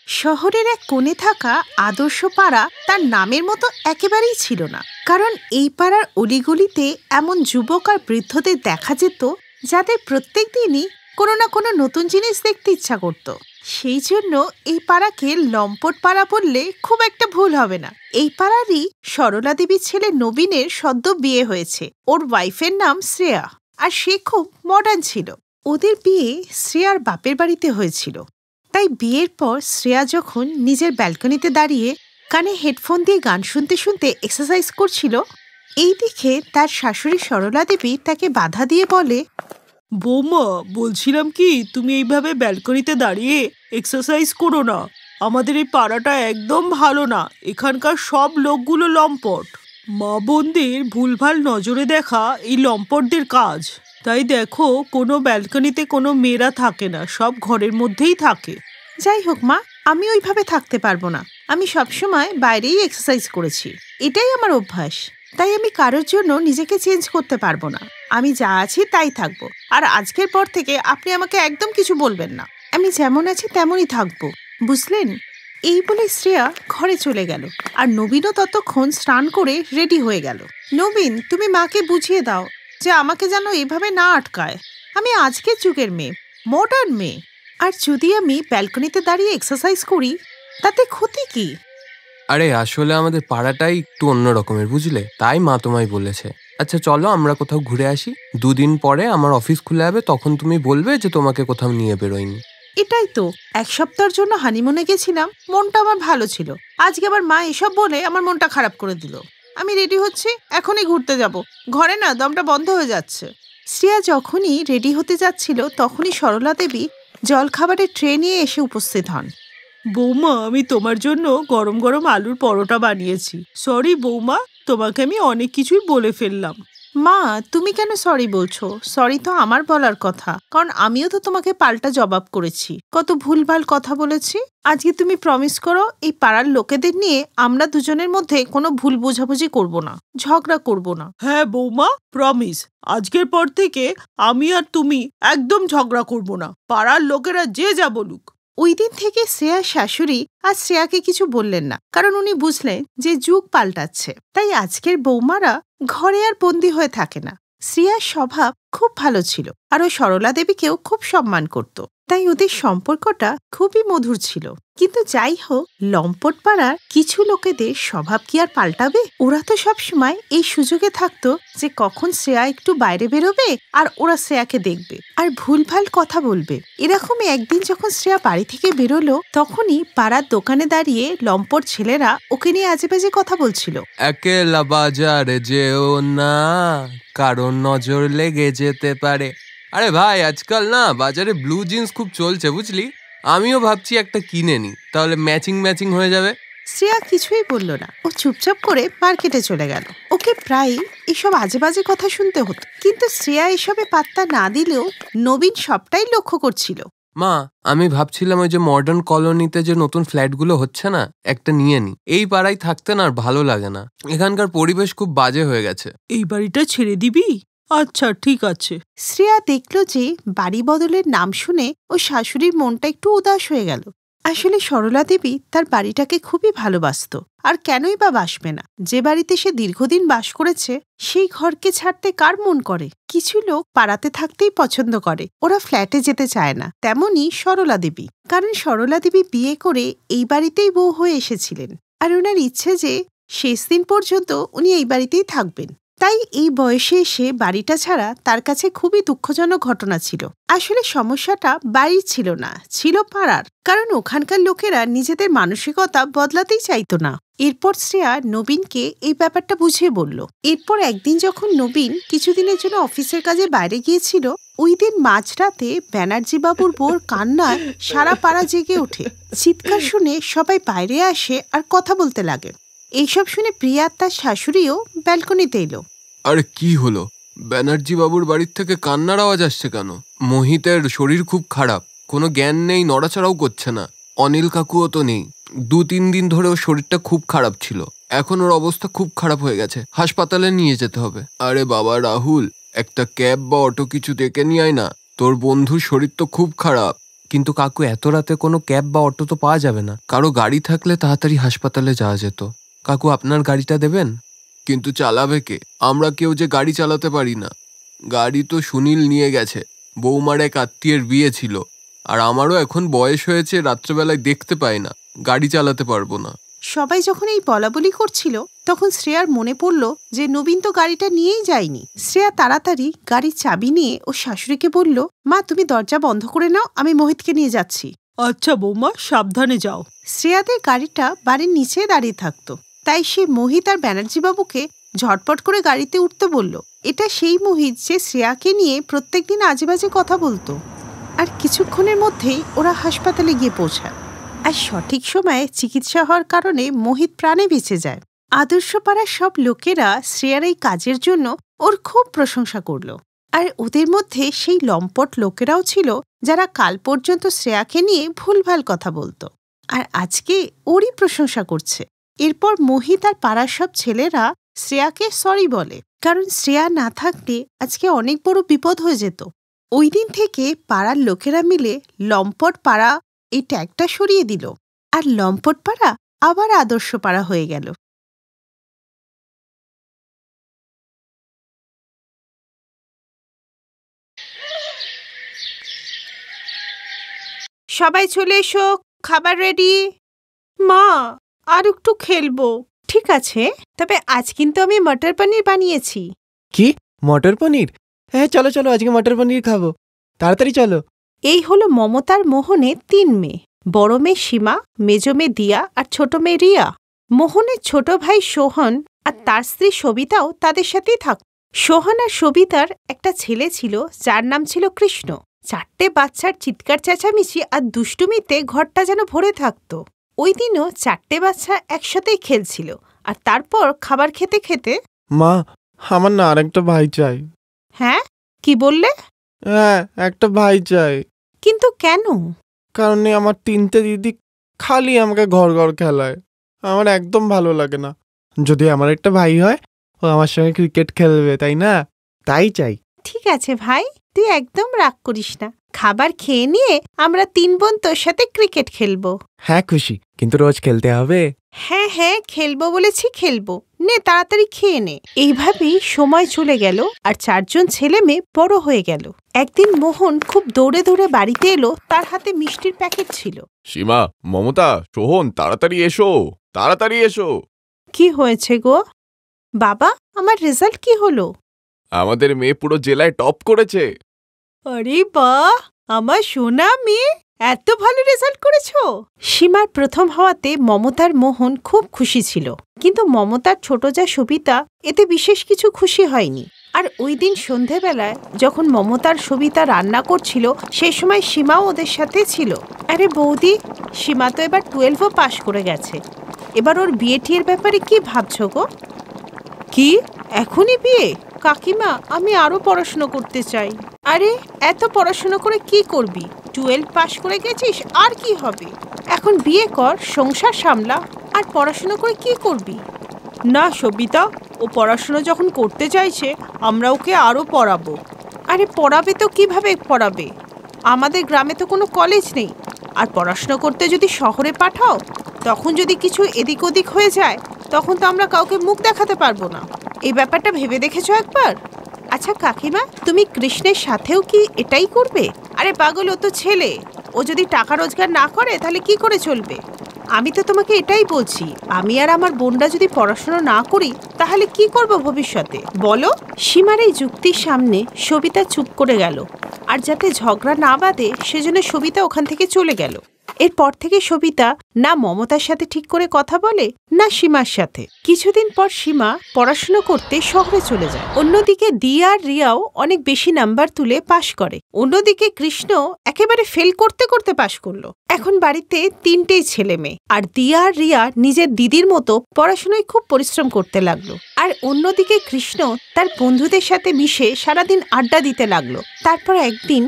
শহরের এক কোণে থাকা আদর্শ পাড়া তার নামের মতো একেবারেই ছিল না। কারণ এই পাড়ার অলিগলিতে এমন যুবক আর বৃদ্ধদের দেখা যেত যাদের প্রত্যেক দিনই কোনো না কোনো নতুন জিনিস দেখতে ইচ্ছা করত। সেই জন্য এই পাড়াকে লম্পট পাড়া বললে খুব একটা ভুল হবে না। এই পাড়ারই সরলা দেবীর ছেলে নবীনের সদ্য বিয়ে হয়েছে। ওর ওয়াইফের নাম শ্রেয়া, আর সে খুব মডার্ন ছিল। ওদের বিয়ে শ্রেয়ার বাপের বাড়িতে হয়েছিল। তাই বিয়ের পর শ্রেয়া যখন নিজের ব্যালকনিতে দাঁড়িয়ে কানে হেডফোন দিয়ে গান শুনতে শুনতে এক্সারসাইজ করছিল, এই দেখে তার শাশুড়ি সরলা দেবী তাকে বাধা দিয়ে বলে, বৌমা, বলছিলাম কি, তুমি এইভাবে ব্যালকনিতে দাঁড়িয়ে এক্সারসাইজ করো না। আমাদের এই পাড়াটা একদম ভালো না। এখানকার সব লোকগুলো লম্পট। মা বোনদের ভুলভাল নজরে দেখা এই লম্পটদের কাজ। তাই দেখো, কোনো ব্যালকনিতে কোনো মেয়েরা থাকে না, সব ঘরের মধ্যেই থাকে। যাই হোক মা, আমি ওইভাবে থাকতে পারবো না। আমি সবসময় বাইরেই এক্সারসাইজ করেছি, এটাই আমার অভ্যাস। তাই আমি কারোর জন্য নিজেকে চেঞ্জ করতে পারবো না। আমি যা আছি তাই থাকবো, আর আজকের পর থেকে আপনি আমাকে একদম কিছু বলবেন না। আমি যেমন আছি তেমনই থাকবো, বুঝলেন? এই বলে শ্রেয়া ঘরে চলে গেল, আর নবীনও ততক্ষণ স্নান করে রেডি হয়ে গেল। নবীন, তুমি মাকে বুঝিয়ে দাও যে আমাকে যেন এভাবে না আটকায়। আমি আজকের যুগের মেয়ে, মডার্ন মেয়ে। আর যদি আমি ব্যালকনিতে দাঁড়িয়ে এক্সারসাইজ করি তাতে ক্ষতি কি? আরে আসলে আমাদের পাড়াটাই একটু অন্য রকমের, বুঝলে? তাই মা তোমায় বলেছে। আচ্ছা চলো আমরা কোথাও ঘুরে আসি। 2 দিন পরে আমার অফিস খুলে যাবে, তখন তুমি বলবে যে তোমাকে কোথাও নিয়ে বেরোয়নি। এটাই তো, 1 সপ্তাহের জন্য হানিমুনে গেছিলাম, মনটা আমার ভালো ছিল। আজকে আবার মা এসব বলে আমার মনটা খারাপ করে দিল। আমি রেডি হচ্ছি, এখনই ঘুরতে যাব। ঘরে না দমটা বন্ধ হয়ে যাচ্ছে। শ্রেয়া যখনই রেডি হতে যাচ্ছিল তখনই সরলা দেবী জলখাবারের ট্রে নিয়ে এসে উপস্থিত হন। বৌমা, আমি তোমার জন্য গরম গরম আলুর পরোটা বানিয়েছি। সরি বৌমা, তোমাকে আমি অনেক কিছুই বলে ফেললাম। মা, তুমি কেন সরি বলছো? সরি তো আমার বলার কথা, কারণ আমিও তো তোমাকে পাল্টা জবাব করেছি, কত ভুলভাল কথা বলেছি। আজকে তুমি প্রমিস করো এই পাড়ার লোকেদের নিয়ে আমরা দুজনের মধ্যে কোনো ভুল বোঝাবুঝি করব না, ঝগড়া করব না। হ্যাঁ বৌমা, প্রমিস। আজকের পর থেকে আমি আর তুমি একদম ঝগড়া করব না, পাড়ার লোকেরা যে যা বলুক। ওই দিন থেকে শ্রেয়ার শাশুড়ি আর শ্রেয়াকে কিছু বললেন না, কারণ উনি বুঝলেন যে যুগ পাল্টাচ্ছে। তাই আজকের বৌমারা ঘরে আর বন্দী হয়ে থাকে না। শ্রেয়ার স্বভাব খুব ভালো ছিল, আর ও সরলা দেবীকেও খুব সম্মান করত। তাই ওদের সম্পর্কটা খুবই মধুর ছিল। কিন্তু যাই হোক, লম্পট পাড়ার কিছু লোকেদের স্বভাব কি আর পাল্টাবে? ওরা তো সবসময় এই সুযোগে থাকতো যে কখন শ্রেয়া একটু বাইরে বেরোবে আর ওরা শ্রেয়াকে দেখবে আর ভুলভাল কথা বলবে। এরকমই একদিন যখন শ্রেয়া বাড়ি থেকে বেরোলো, তখনই পাড়ার দোকানে দাঁড়িয়ে লম্পট ছেলেরা ওকে নিয়ে আজে বাজে কথা বলছিল। একেলা বাজারে যেও না, কারণ নজর লেগে যেতে পারে। আরে ভাই, আজকাল না বাজারে ব্লু জিন্স খুব চলছে, বুঝলি? আমিও ভাবছি একটা কিনে নি, তাহলে ম্যাচিং ম্যাচিং হয়ে যাবে। শ্রেয়া কিছুই বলল না, ও চুপচাপ করে মার্কেটে চলে গেল। ওকে প্রায় এসব আজে বাজে কথা শুনতে হতো, কিন্তু শ্রেয়া এসবে পাত্তা না দিলেও নবীন সবটাই লক্ষ্য করছিল। মা, আমি ভাবছিলাম ওই যে মডার্ন কলোনিতে যে নতুন ফ্ল্যাটগুলো হচ্ছে না, একটা নিয়ে নি। এই পাড়ায় থাকতে না আর ভালো লাগে না, এখানকার পরিবেশ খুব বাজে হয়ে গেছে। এই বাড়িটা ছেড়ে দিবি? আচ্ছা ঠিক আছে। শ্রেয়া দেখল যে বাড়ি বদলের নাম শুনে ও শাশুড়ির মনটা একটু উদাস হয়ে গেল। আসলে সরলা দেবী তার বাড়িটাকে খুবই ভালোবাসত, আর কেনই বা বাসবে না? যে বাড়িতে সে দীর্ঘদিন বাস করেছে সেই ঘরকে ছাড়তে কার মন করে? কিছু লোক পাড়াতে থাকতেই পছন্দ করে, ওরা ফ্ল্যাটে যেতে চায় না। তেমনি সরলা দেবী, কারণ সরলা দেবী বিয়ে করে এই বাড়িতেই বউ হয়ে এসেছিলেন, আর ওনার ইচ্ছে যে শেষ দিন পর্যন্ত উনি এই বাড়িতেই থাকবেন। তাই এই বয়সে এসে বাড়িটা ছাড়া তার কাছে খুবই দুঃখজনক ঘটনা ছিল। আসলে সমস্যাটা বাড়ির ছিল না, ছিল পাড়ার। কারণ ওখানকার লোকেরা নিজেদের মানসিকতা বদলাতেই চাইতো না। এরপর শ্রেয়া নবীনকে এই ব্যাপারটা বুঝিয়ে বলল। এরপর একদিন যখন নবীন কিছুদিনের জন্য অফিসের কাজে বাইরে গিয়েছিল, ওই দিন মাঝরাতে ব্যানার্জি বাবুর বউর কান্নায় সারা পাড়া জেগে ওঠে। চিৎকার শুনে সবাই বাইরে আসে আর কথা বলতে লাগে। এইসব শুনে প্রিয়া তার শাশুড়িও ব্যালকনিতে এলো। আরে কি হলো? ব্যানার্জি বাবুর বাড়ির থেকে কান্নার আওয়াজ আসছে কেন? মোহিতের শরীর খুব খারাপ, কোনো জ্ঞান নেই, নড়াচড়াও করছে না। অনিল কাকুও তো নেই। 2-3 দিন ধরে ওর শরীরটা খুব খারাপ ছিল, এখন ওর অবস্থা খুব খারাপ হয়ে গেছে, হাসপাতালে নিয়ে যেতে হবে। আরে বাবা রাহুল, একটা ক্যাব বা অটো কিছু ডেকে নিয়ে আয় না, তোর বন্ধুর শরীর তো খুব খারাপ। কিন্তু কাকু এত রাতে কোনো ক্যাব বা অটো তো পাওয়া যাবে না। কারো গাড়ি থাকলে তাড়াতাড়ি হাসপাতালে যাওয়া যেত। কাকু আপনার গাড়িটা দেবেন? কিন্তু চালাবে কে? আমরা কেউ যে গাড়ি চালাতে পারি না। গাড়ি তো সুনীল নিয়ে গেছে, বৌমার এক আত্মীয়ের বিয়ে ছিল, আর আমারও এখন বয়স হয়েছে, রাত্রেবেলায় দেখতে পাই না, গাড়ি চালাতে পারবো না। সবাই যখন এই বলাবলি করছিল তখন শ্রেয়ার মনে পড়ল যে নবীন তো গাড়িটা নিয়েই যায়নি। শ্রেয়া তাড়াতাড়ি গাড়ির চাবি নিয়ে ও শাশুড়িকে বলল, মা তুমি দরজা বন্ধ করে নাও, আমি মোহিতকে নিয়ে যাচ্ছি। আচ্ছা বৌমা, সাবধানে যাও। শ্রেয়াদের গাড়িটা বাড়ির নিচে দাঁড়িয়ে থাকতো, তাই সে মোহিত আর ব্যানার্জি বাবুকে ঝটপট করে গাড়িতে উঠতে বলল। এটা সেই মোহিত যে শ্রেয়াকে নিয়ে প্রত্যেকদিন আজে বাজে কথা বলতো। আর কিছুক্ষণের মধ্যেই ওরা হাসপাতালে গিয়ে পৌঁছায়, আর সঠিক সময়ে চিকিৎসা হওয়ার কারণে মোহিত প্রাণে বেঁচে যায়। আদর্শপাড়ার সব লোকেরা শ্রেয়ার এই কাজের জন্য ওর খুব প্রশংসা করল। আর ওদের মধ্যে সেই লম্পট লোকেরাও ছিল যারা কাল পর্যন্ত শ্রেয়াকে নিয়ে ভুলভাল কথা বলতো, আর আজকে ওরই প্রশংসা করছে। এরপর মোহিত আর পাড়ার সব ছেলেরা শ্রেয়াকে সরি বলে, কারণ শ্রেয়া না থাকলে আজকে অনেক বড় বিপদ হয়ে যেত। ওই দিন থেকে পাড়ার লোকেরা মিলে লম্পট পাড়া এই ট্যাগটা সরিয়ে দিল, আর লম্পট পাড়া আবার আদর্শ পাড়া হয়ে গেল। সবাই চলে এসো, খাবার রেডি। মা আর একটু খেলবো। ঠিক আছে, তবে আজ কিন্তু আমি মটর পনির বানিয়েছি। কি, মটর পনির? হ্যাঁ চলো চলো, আজকে মটর পনির খাবো, তাড়াতাড়ি চলো। এই হলো মমতার মোহনের 3 মেয়ে। বড় মেয়ে সীমা, মেজো মেয়ে দিয়া আর ছোট মেয়ে রিয়া। মোহনের ছোট ভাই সোহন আর তার স্ত্রী সবিতাও তাদের সাথেই থাকত। সোহন আর সবিতার একটা ছেলে ছিল যার নাম ছিল কৃষ্ণ। 4টে বাচ্চার চিৎকার চেঁচামেচি আর দুষ্টুমিতে ঘরটা যেন ভরে থাকত। ওই দিনও 4টে বাচ্চা একসাথেই খেলছিল, আর তারপর খাবার খেতে খেতে, মা আমার না আর একটা ভাই চাই। হ্যাঁ কি বললে? হ্যাঁ একটা ভাই চাই। কিন্তু কেন? কারণ আমার 3টে দিদি খালি আমাকে ঘর ঘর খেলায়, আমার একদম ভালো লাগে না। যদি আমার একটা ভাই হয়, ও আমার সঙ্গে ক্রিকেট খেলবে, তাই না? তাই চাই। ঠিক আছে ভাই, তুই একদম রাগ করিস না। খাবার খেয়ে নিয়ে আমরা 3 বোন তোর সাথে ক্রিকেট খেলবো। হ্যাঁ খুশি, কিন্তু রোজ খেলতে হবে। হ্যাঁ হ্যাঁ খেলবো বলেছি, খেলবো। নে তাড়াতাড়ি খেয়ে নে। এইভাবেই সময় চলে গেল, আর 4 জন ছেলে মেয়ে বড় হয়ে গেল। একদিন মোহন খুব দৌড়ে দৌড়ে বাড়িতে এলো, তার হাতে মিষ্টির প্যাকেট ছিল। সীমা, মমতা, সোহন, তাড়াতাড়ি এসো, তাড়াতাড়ি এসো। কি হয়েছে গো? বাবা, আমার রেজাল্ট কি হলো? আমাদের মেয়ে পুরো জেলায় টপ করেছে। আরে বাহ, আমার সোনা মেয়ে, এত ভালো রেজাল্ট করেছো। সীমার প্রথম হওয়াতে মমতার মোহন খুব খুশি ছিল, কিন্তু মমতার ছোট যা সবিতা এতে বিশেষ কিছু খুশি হয়নি। আর ওই দিন সন্ধেবেলায় যখন মমতার সবিতা রান্না করছিল, সেই সময় সীমাও ওদের সাথে ছিল। আরে বৌদি, সীমা তো এবার 12ও পাশ করে গেছে, এবার ওর বিয়ে টিয়ের ব্যাপারে কি ভাবছো গো? কি, এখনই বিয়ে? কাকিমা, আমি আরো পড়াশোনা করতে চাই। আরে এত পড়াশোনা করে কি করবি? 12 পাশ করে গেছিস, আর কি হবে? এখন বিয়ে কর, সংসার সামলা, আর পড়াশোনা করে কি করবি? না সবিতা, ও পড়াশোনা যখন করতে চাইছে, আমরা ওকে আরো পড়াবো। আরে পড়াবে তো কিভাবে পড়াবে? আমাদের গ্রামে তো কোনো কলেজ নেই, আর পড়াশোনা করতে যদি শহরে পাঠাও, তখন যদি কিছু এদিক ওদিক হয়ে যায়, তখন তো আমরা কাউকে মুখ দেখাতে পারবো না। এই ব্যাপারটা ভেবে দেখেছো একবার? আচ্ছা কাকিমা, তুমি কৃষ্ণের সাথেও কি এটাই করবে? আরে পাগল, ও তো ছেলে, ও যদি টাকা রোজগার না করে তাহলে কি করে চলবে? আমি তো তোমাকে এটাই বলছি, আমি আর আমার বোনরা যদি পড়াশোনা না করি তাহলে কি করব ভবিষ্যতে বলো? সীমার এই যুক্তির সামনে সবিতা চুপ করে গেল, আর যাতে ঝগড়া না বাঁধে সেজন্য সবিতা ওখান থেকে চলে গেল। এরপর থেকে সবিতা না মমতার সাথে ঠিক করে কথা বলে, না সীমার সাথে। কিছুদিন পর সীমা পড়াশোনা করতে শহরে চলে যায়। অন্যদিকে দিয়া আর রিয়াও অনেক বেশি নাম্বার তুলে পাশ করে। অন্যদিকে কৃষ্ণ একেবারে ফেল করতে করতে পাশ করলো। এখন বাড়িতে 3টেই ছেলে মেয়ে, আর দিয়া আর রিয়া নিজের দিদির মতো পড়াশোনায় খুব পরিশ্রম করতে লাগলো। আর অন্যদিকে কৃষ্ণ তার বন্ধুদের সাথে মিশে সারাদিন আড্ডা দিতে লাগলো। তারপর একদিন,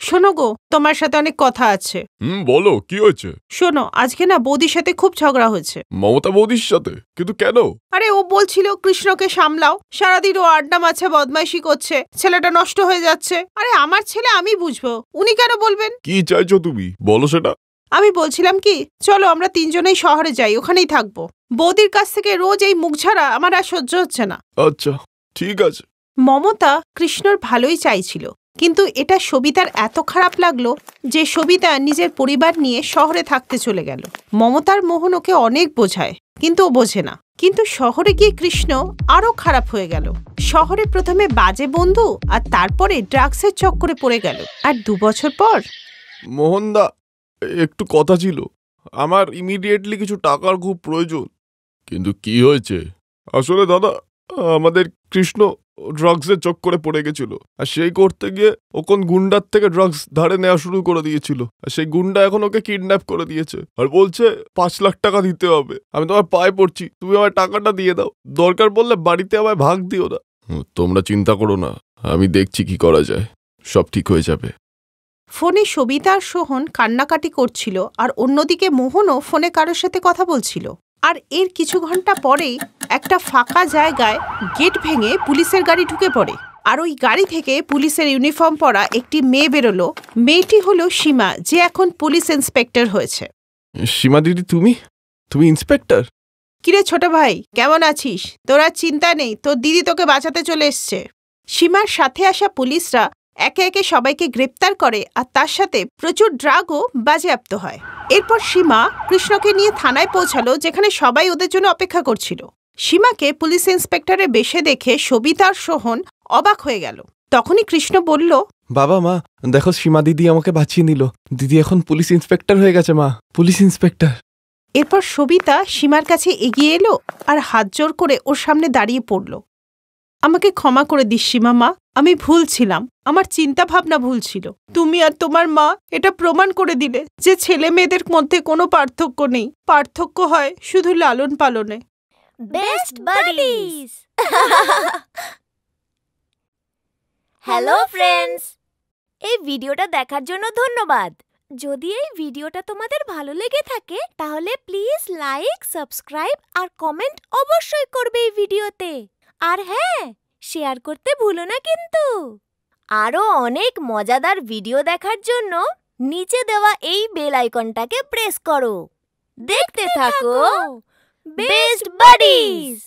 শোনো গো, তোমার সাথে অনেক কথা আছে। বলো কি হয়েছে? শোনো, আজকে না বৌদির সাথে খুব ঝগড়া হয়েছে। মমতা বৌদির সাথে? কিন্তু কেন? আরে ও বলছিল কৃষ্ণকে সামলাও, সারাদিন ও আড্ডা মাছে বদমাইশি করছে, ছেলেটা নষ্ট হয়ে যাচ্ছে। আরে আমার ছেলে আমি বুঝবো, উনি কেন বলবেন? কি চাইছো তুমি, বলো সেটা। আমি বলছিলাম কি, চলো আমরা তিনজনেই শহরে যাই, ওখানেই থাকবো। বৌদির কাছ থেকে রোজ এই মুখ ছাড়া আমার আর সহ্য হচ্ছে না। আচ্ছা ঠিক আছে। মমতা কৃষ্ণর ভালোই চাইছিল, কিন্তু এটা সবিতার এত খারাপ লাগলো যে সবিতা নিজের পরিবার নিয়ে শহরে থাকতে চলে গেল। মমতার মোহন ওকে অনেক বোঝায়, কিন্তু ও বোঝে না। কিন্তু শহরে গিয়ে কৃষ্ণ আরো খারাপ হয়ে গেল। শহরে প্রথমে বাজে বন্ধু, আর তারপরে ড্রাগসের চক্করে পড়ে গেল। আর 2 বছর পর মোহনদা, একটু কথা ছিল। আমার ইমিডিয়েটলি কিছু টাকার খুব প্রয়োজন। কিন্তু কি হয়েছে? আসলে দাদা, আমাদের কৃষ্ণ ড্রাগসের চক্করে পড়ে গেছিল, আর সেই করতে গিয়ে ও কোন গুন্ডার থেকে ড্রাগস ধারে নেওয়া শুরু করে দিয়েছিল। আর সেই গুন্ডা এখন ওকে কিডন্যাপ করে দিয়েছে, আর বলছে 5 লাখ টাকা দিতে হবে। আমি তোমার পায়ে পড়ছি, তুমি আমার টাকাটা দিয়ে দাও। দরকার পড়লে বাড়িতে আমায় ভাগ দিও না। তোমরা চিন্তা করো না, আমি দেখছি কি করা যায়, সব ঠিক হয়ে যাবে। ফোনে সবিতা আর সোহন কান্নাকাটি করছিল, আর অন্যদিকে মোহনও ফোনে কারোর সাথে কথা বলছিল। আর এর কিছু ঘন্টা পরেই একটা ফাঁকা জায়গায় গেট ভেঙে পুলিশের গাড়ি ঢুকে পড়ে। আর ওই গাড়ি থেকে পুলিশের ইউনিফর্ম পরা একটি মেয়ে বেরোলো। মেয়েটি হলো সীমা, যে এখন পুলিশ ইন্সপেক্টর হয়েছে। সীমা দিদি, তুমি ইন্সপেক্টর? কিরে ছোট ভাই, কেমন আছিস? তোর আর চিন্তা নেই, তোর দিদি তোকে বাঁচাতে চলে এসছে। সীমার সাথে আসা পুলিশরা একে একে সবাইকে গ্রেপ্তার করে, আর তার সাথে প্রচুর ড্রাগও বাজেয়াপ্ত হয়। এরপর সীমা কৃষ্ণকে নিয়ে থানায় পৌঁছালো, যেখানে সবাই ওদের জন্য অপেক্ষা করছিল। সীমাকে পুলিশ ইন্সপেক্টরের বেশে দেখে সবিতা আর সোহন অবাক হয়ে গেল। তখনই কৃষ্ণ বলল, বাবা মা দেখো, সীমা দিদি আমাকে বাঁচিয়ে নিল। দিদি এখন পুলিশ ইন্সপেক্টর হয়ে গেছে মা, পুলিশ ইন্সপেক্টর। এরপর সবিতা সীমার কাছে এগিয়ে এলো আর হাত জোর করে ওর সামনে দাঁড়িয়ে পড়ল। আমাকে ক্ষমা করে দিস সীমা মা, আমি ভুল ছিলাম, আমার চিন্তা ভাবনা ভুল ছিল। তুমি আর তোমার মা এটা প্রমাণ করে দিলে যে ছেলে মেয়েদের মধ্যে কোনো পার্থক্য নেই, পার্থক্য হয় শুধু লালন পালনে। Best buddies. হ্যালো ফ্রেন্ডস, এই ভিডিওটা দেখার জন্য ধন্যবাদ। যদি এই ভিডিওটা তোমাদের ভালো লেগে থাকে তাহলে প্লিজ লাইক, সাবস্ক্রাইব আর কমেন্ট অবশ্যই করবে এই ভিডিওতে। আর হ্যাঁ, শেয়ার করতে ভুলো না কিন্তু। আরো অনেক মজাদার ভিডিও দেখার জন্য নিচে দেওয়া এই বেল আইকনটাকে প্রেস করো। দেখতে থাকো বেস্ট বাডিজ।